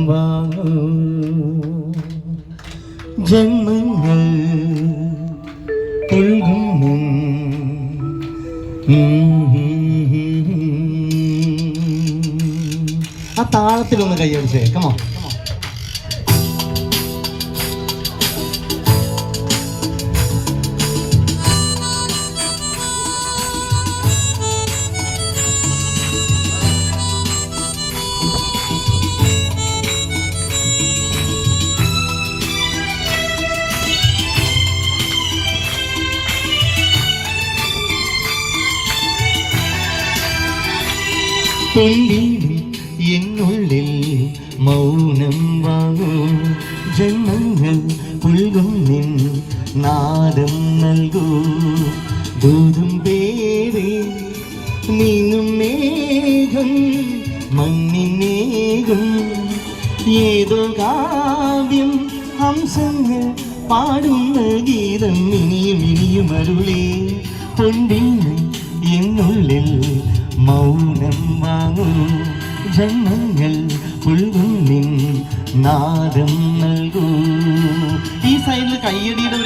വാങ്ങൂ ജന്മങ്ങൾ പുൽകുന്നു ആ താളത്തിലൊന്ന് കൈയടിച്ചേ കമോ എന്നുള്ളിൽ മൗനം വാങ്ങൂ ജന്മങ്ങൾ പുൽകും നിൻ നാദം നൽകൂ ദൂതും പേരെ നീങ്ങും മേഘം മണ്ണിനേകും ഏതോ കാവ്യം ഹംസങ്ങൾ പാടുന്ന ഗീതം ഇനിയും ഇനിയും അരുളേ പൊന്നിന് എന്നുള്ളിൽ മൗനം വാങ്ങൂ ജന്മങ്ങൾ പുൽകും നിൻ നാദം നൽകൂ. ഈ സൈഡിൽ കയ്യടിയുടെ